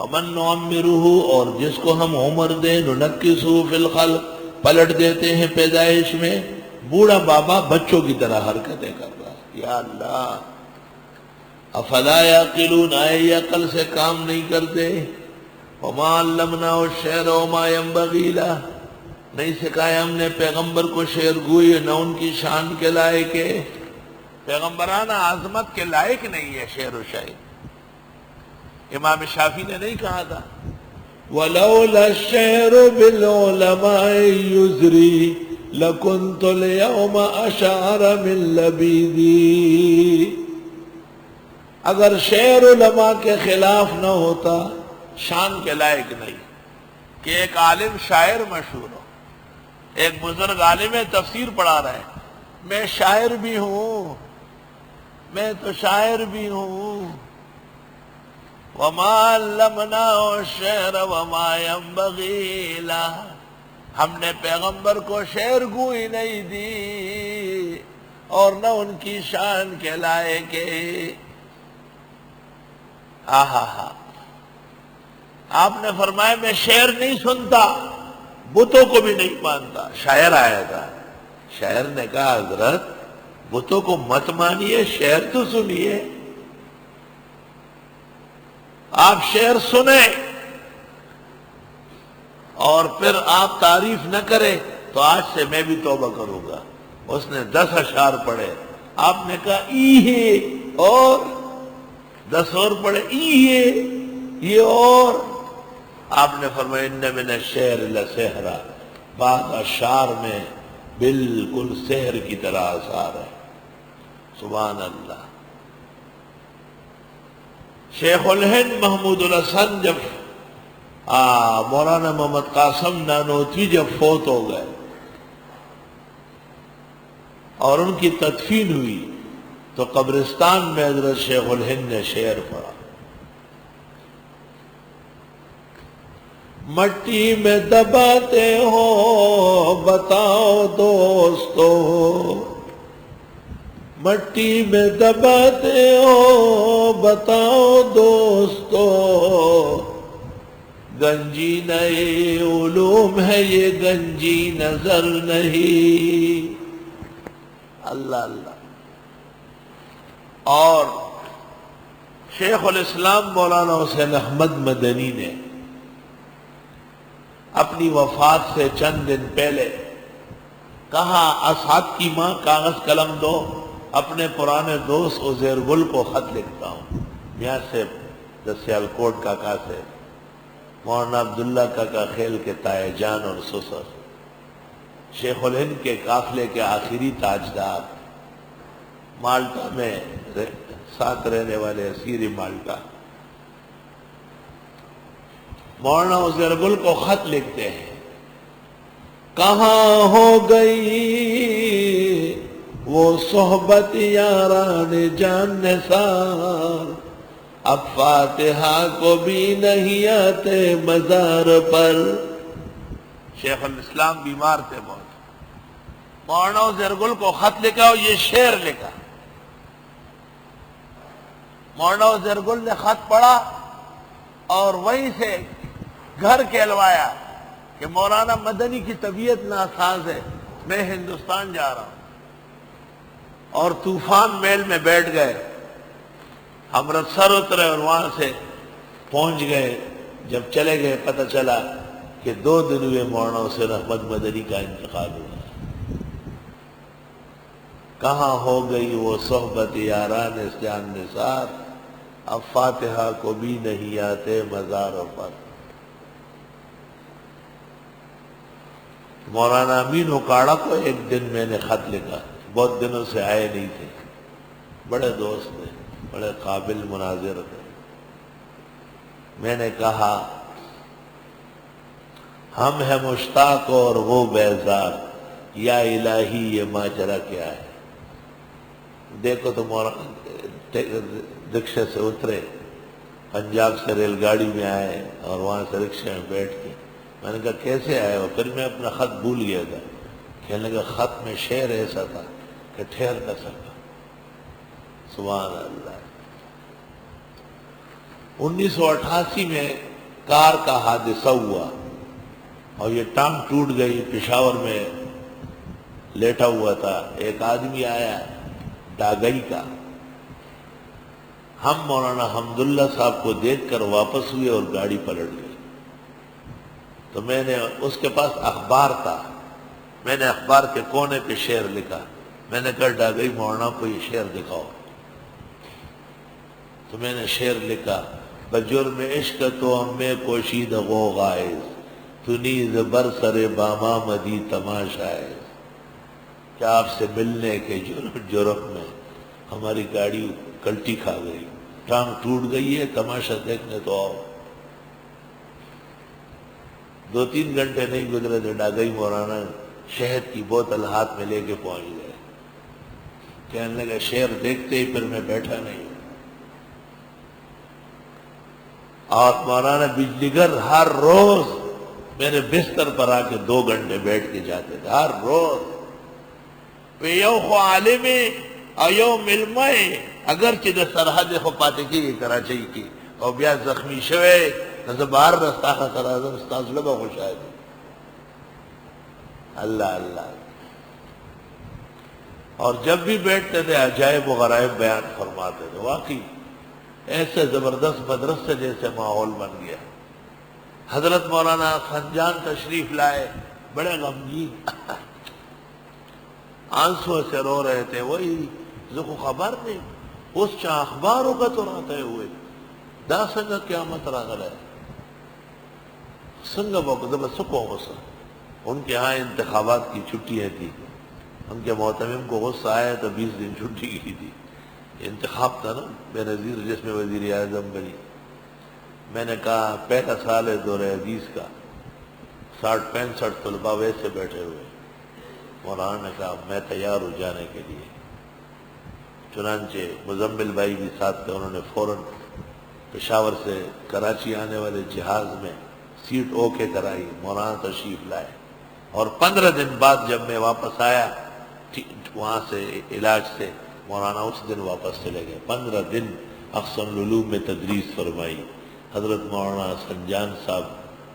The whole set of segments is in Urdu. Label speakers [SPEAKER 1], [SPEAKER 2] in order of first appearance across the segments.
[SPEAKER 1] ومن نعمرہ، اور جس کو ہم عمر دیں، ننکسہ فی الخلق، پلٹ دیتے ہیں پیدائش میں. بوڑھا بابا بچوں کی طرح حرکتیں کر رہا ہے. یا اللہ، افلا یعقلون، آئے یہ عقل سے کام نہیں کرتے. وما علمناہ الشعر وما ينبغی لہ، نہیں سکھایا ہم نے پیغمبر کو شعر گوئی، نہ ان کی شان کے لائق ہے. پیغمبرانہ عظمت کے لائق نہیں ہے شعر و شاعری. امام شافعی نے نہیں کہا تھا وَلَوْلَا الشِّعْرُ بِالْعُلَمَاءِ يُزْرِي لَكُنْتُ الْيَوْمَ أَشْعَرَ مِنْ لَبِيدِي، اگر شعر علماء کے خلاف نہ ہوتا، شان کے لائق نہیں کہ ایک عالم شاعر مشہور ہو. ایک بزرگ عالم تفسیر پڑھا رہا ہے، میں شاعر بھی ہوں، میں تو شاعر بھی ہوں. وَمَا عَلَّمْنَاهُ الشِّعْرَ وَمَا يَنبَغِي لَهُ، ہم نے پیغمبر کو شعر گوئی نہیں دی اور نہ ان کی شان کے لائق ہے. آپ نے فرمایا میں شعر نہیں سنتا، بتوں کو بھی نہیں مانتا. شاعر آیا تھا، شاعر نے کہا حضرت بتوں کو مت مانیے، شعر تو سنیے. آپ شعر سنیں اور پھر آپ تعریف نہ کریں تو آج سے میں بھی توبہ کروں گا. اس نے 10 اشعار پڑھے، آپ نے کہا ای ہے، اور 10 اور پڑھے، ای ہے یہ، اور آپ نے فرمایا ان من الشعر لسحرا، بعض اشعار میں بالکل سحر کی طرح اثار ہے. سبحان اللہ. شیخ الہند محمود الحسن جب مولانا محمد قاسم نانوتوی جب فوت ہو گئے اور ان کی تدفین ہوئی تو قبرستان میں حضرت شیخ الہند نے شعر پڑھا. مٹی میں دباتے ہو بتاؤ دوستو، مٹی میں دباتے ہو بتاؤ دوستو، گنجی نئے علوم ہے یہ گنجی نظر نہیں. اللہ اللہ. اور شیخ الاسلام مولانا حسین احمد مدنی نے اپنی وفات سے چند دن پہلے کہا اسعد کی ماں کاغذ قلم دو، اپنے پرانے دوست عزیر گل کو خط لکھتا ہوں. میاں سے دسیال کوٹ کاکا سے، مولانا عبداللہ کاکا خیل کے تائے جان اور سسر، شیخ الہند کے قافلے کے آخری تاجدار، مالٹا میں ساتھ رہنے والے اسیری مالٹا، مولانا عزیر گل کو خط لکھتے ہیں. کہاں ہو گئی وہ صحبت یاران جان نثار، اب فاتحہ کو بھی نہیں آتے مزار پر. شیخ الاسلام بیمار تھے بہت. مولانا عزیر گل کو خط لکھا اور یہ شعر لکھا. مولانا عزیر گل نے خط پڑھا اور وہیں سے گھر کہلوایا کہ مولانا مدنی کی طبیعت ناساز ہے، میں ہندوستان جا رہا ہوں. اور طوفان میل میں بیٹھ گئے، امرتسر اترے اور وہاں سے پہنچ گئے. جب چلے گئے پتہ چلا کہ 2 دن ہوئے مولانا حسین احمد مدنی کا انتقال ہوا. کہاں ہو گئی وہ صحبت یاران جان نثار، اب فاتحہ کو بھی نہیں آتے مزاروں پر. مولانا امین اکاڑا کو ایک دن میں نے خط لکھا، بہت دنوں سے آئے نہیں تھے، بڑے دوست تھے، بڑے قابل مناظر تھے. میں نے کہا ہم ہیں مشتاق اور وہ بیزار، یا الہی یہ ماجرا کیا ہے. دیکھو تو مولانا رکشے سے اترے، پنجاب سے ریل گاڑی میں آئے اور وہاں سے رکشے میں بیٹھ کے میں نے کہا کیسے آئے ہو؟ پھر میں اپنا خط بھول گیا تھا. کہنے لگا خط میں شعر ایسا تھا کہ ٹھہر نہ سکا. سبحان اللہ. 1988 میں کار کا حادثہ ہوا اور یہ ٹانگ ٹوٹ گئی، پشاور میں لیٹا ہوا تھا، ایک آدمی آیا ڈاگئی کا، ہم مولانا حمداللہ صاحب کو دیکھ کر واپس ہوئے اور گاڑی پلٹ گئی۔ تو میں نے، اس کے پاس اخبار تھا، میں نے اخبار کے کونے پہ شعر لکھا، میں نے کہا ڈاگئی مولانا کو یہ شعر دکھاؤ، تو میں نے شعر لکھا، بجرم عشق تو ہمیں کوشید غوغائز، تو نیز بر سر باما مدی تماشائز۔ کیا آپ سے ملنے کے جرم میں ہماری گاڑی کلٹی کھا گئی، ٹانگ ٹوٹ گئی ہے، تماشا دیکھنے تو آؤ۔ 2-3 گھنٹے نہیں گزرے تھے، ڈاگئی مولانا شہد کی بوتل ہاتھ میں لے کے پہنچ گئے، کہنے لگا شعر دیکھتے ہی پھر میں بیٹھا نہیں۔ اور مولانا بجلیگر ہر روز میرے بستر پر آ کے 2 گھنٹے بیٹھ کے جاتے تھے، ہر روز۔ یو خو عالمی اور یو ملمائی اگرچہ د سرحد خو پاتے کی کراچی کی اور بیا زخمی شوے نظر باہر رستا خطر آزم استاذ لبا خوش آئے تھے۔ اللہ اللہ۔ اور جب بھی بیٹھتے تھے عجائب و غرائب بیان فرماتے تھے، واقعی ایسے زبردست مدرسے جیسے ماحول بن گیا۔ حضرت مولانا خنجان تشریف لائے، بڑے غمگین آنسوں سے رو رہے تھے، وہی زکو خبر نہیں اس چاہ اخباروں کا تو راتے ہوئے دا سنگا قیامت راغل ہے سنگا بقدب سکو غصہ۔ ان کے ہاں انتخابات کی چھٹیاں تھی، ان کے محتمم کو غصہ آیا تو 20 دن چھٹی کی تھی۔ انتخاب تھا نا بے نظیر، جس میں وزیر اعظم بنی۔ میں نے کہا پہلا سال ہے دور حدیث کا، 60-65 طلباء ویسے بیٹھے ہوئے۔ مولانا نے کہا میں تیار ہوں جانے کے لیے۔ چنانچہ مزمل بھائی بھی ساتھ تھے، انہوں نے فوراً پشاور سے کراچی آنے والے جہاز میں سیٹ اوکے کرائی، مولانا تشریف لائے۔ اور 15 دن بعد جب میں واپس آیا وہاں سے علاج سے، مولانا اس دن واپس چلے گئے۔ 15 دن احسن العلوم میں تدریس فرمائی۔ حضرت مولانا خنجان صاحب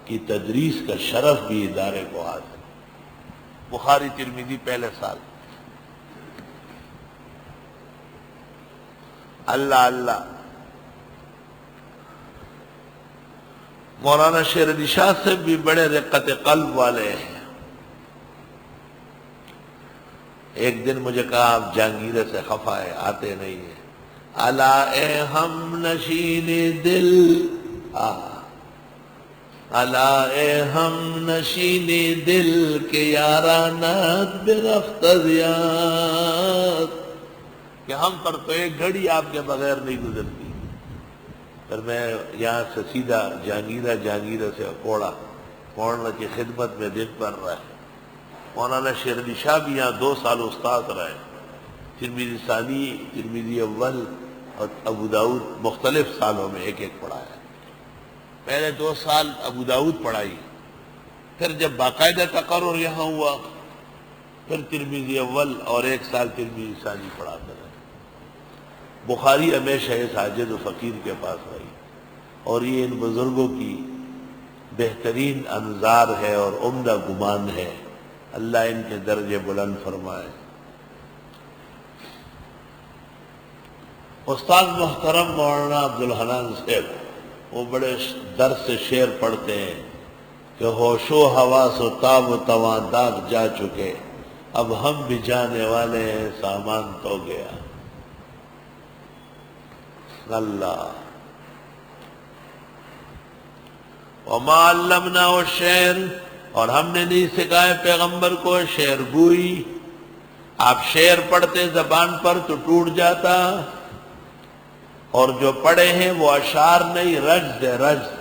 [SPEAKER 1] کی تدریس کا شرف بھی ادارے کو حاصل۔ بخاری ترمذی پہلے سال۔ اللہ اللہ۔ مولانا شیر علی شاہ سے بھی بڑے رقت قلب والے ہیں۔ ایک دن مجھے کہا آپ جہانگیرے سے خفا ہے، آتے نہیں ہیں۔ الا اے ہم نشین دل، الا اے ہم نشین دل کے یارانت برفت ازیاد، کہ ہم پر تو ایک گھڑی آپ کے بغیر نہیں گزرتی۔ پھر میں یہاں سے سیدھا جہانگیرہ سے کوڑا کی خدمت میں دن بھر رہا ہے۔ مولانا شیر علی شاہ بھی یہاں 2 سال استاد رہے، ترمذی ثانی، ترمذی اول اور ابو داؤد مختلف سالوں میں ایک پڑھایا۔ پہلے 2 سال ابو داؤد پڑھائی، پھر جب باقاعدہ تقرر یہاں ہوا پھر ترمذی اول اور 1 سال ترمذی ثانی پڑھاتے رہے۔ بخاری ہمیشہ اس عاجز و فقیر کے پاس رہی، اور یہ ان بزرگوں کی بہترین انظار ہے اور عمدہ گمان ہے۔ اللہ ان کے درجے بلند فرمائے۔ استاد محترم مولانا عبدالحنان صاحب، وہ بڑے درس سے شعر پڑھتے ہیں کہ ہوش و حواس و تاب و تواں داغ جا چکے، اب ہم بھی جانے والے ہیں، سامان تو گیا۔ اللہ۔ وما علمناہ الشعر، اور ہم نے نہیں سکھائے پیغمبر کو شعر گوئی۔ آپ شعر پڑھتے زبان پر تو ٹوٹ جاتا، اور جو پڑھے ہیں وہ اشعار نہیں، رجز ہے، رجز۔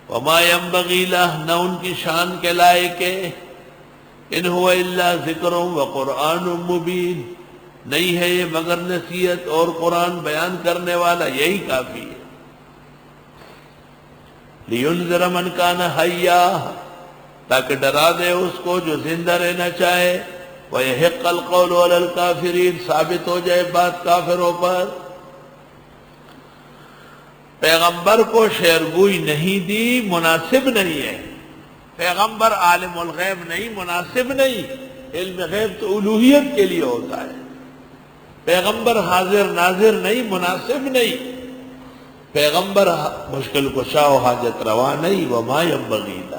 [SPEAKER 1] وما ينبغي له، نہ ان کی شان کے لائق ہے۔ ان هو الا ذکر و قرآن مبین، نہیں ہے یہ مگر نصیحت اور قرآن بیان کرنے والا، یہی کافی ہے۔ لِيُنذِرَ مَنْ كَانَ حَيًّا، تاکہ ڈرا دے اس کو جو زندہ رہنا چاہے، وَيَحِقَّ الْقَوْلُ عَلَى الْكَافِرِينَ، ثابت ہو جائے بات کافروں پر۔ پیغمبر کو شعرگوئی نہیں دی، مناسب نہیں ہے۔ پیغمبر عالم الغیب نہیں، مناسب نہیں۔ علم غیب تو الوہیت کے لیے ہوتا ہے۔ پیغمبر حاضر ناظر نہیں، مناسب نہیں۔ پیغمبر مشکل کشا و حاجت روا نہیں، وما ينبغی لہ۔